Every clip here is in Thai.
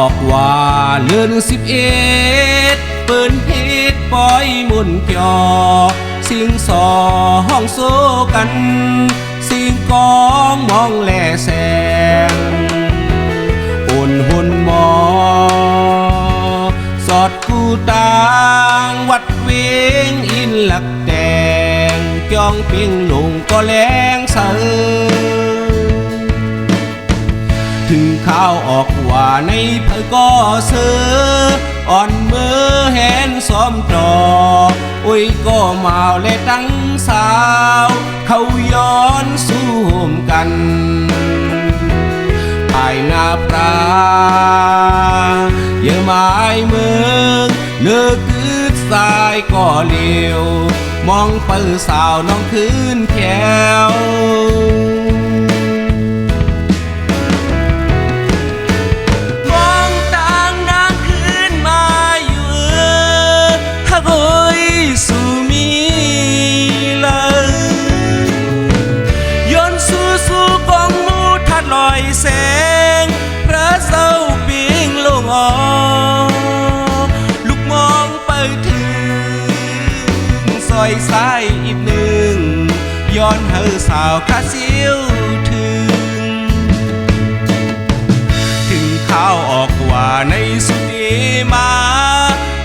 อกว่าเลื่อน11เปิ้นเพชรปล่อยมุนเกี่ยวสิงสอห้องโซกันสิงกองมองแลแสงอุ่นหุ่นหมอสอดคู่ต่างวัดเวงอินหลักแดงจ้องเพียงลงก็แรงเสืถึงข้าวออกว่าในเพื่อก็เสืออ่อนเมื่อแหนซ้อมจอโอ้ยก็มาและตั้งสาวเขาย้อนสู้โหมกันภายหน้าปลาเยอะไม้เมืองเลือกคืดสายก็เลี้ยวมองเปิดสาวน้องคืนแขวแสงพระเศร้าปิงลงอลูกมองไปถึงซอยซ้ายอีกหนึ่งย้อนเฮอสาวคาเซียวถึงข้าวออกว่าในสุดีมา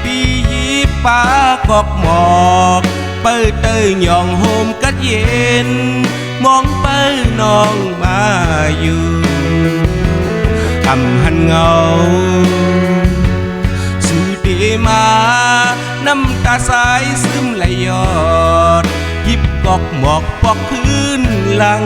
ปียีปากอกหมอกเปิดเตยหย่องโฮมกัดเย็นมองไปน้องมาอยู่ทำหันเงาสุดีมาน้ำตาสายซึมไหลยอดยิบกอกหมอกปอกพื้นหลัง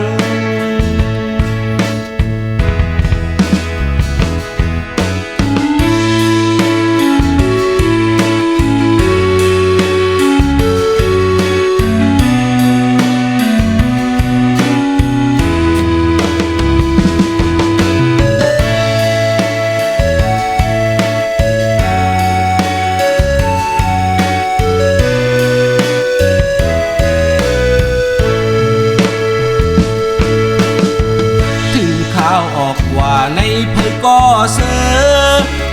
ว่าในเพื่อก็เสือ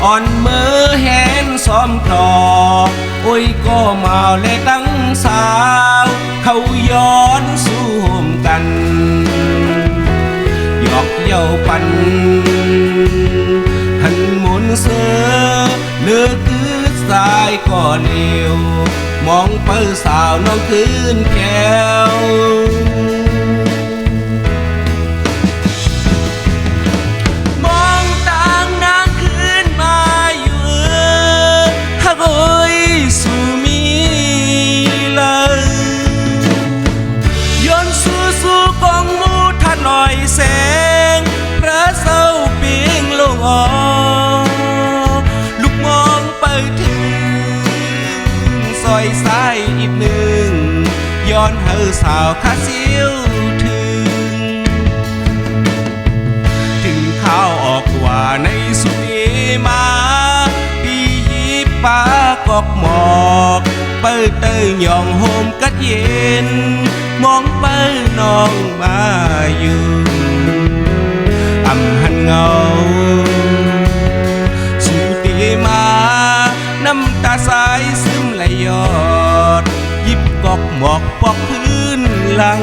อ่อนเมื่อแหนซ้อมคลอโอ้ยก็มาและตั้งสาวเขาย้อนสู้โหมกันหยอกเย้าปันหันหมุนเสือเลือกคืดสายก็เลี้ยวมองเปิดสาวน้องคืนแก้วแสงพระเศร้าปิงลงอลูกมองไปถึงซอยซ้ายอีกหนึ่งย้อนเฮอสาวคาเซียวถึงข้าวออกว่าในสุดีมาปียีปากอกหมอกเปิดเตยหย่องโฮมกัดเย็นมองไปน้องมาอยู่อำหันเงาสุดีมาน้ำตาสายซึมไหลยอดยิบกอกหมอกปอกพื้นหลัง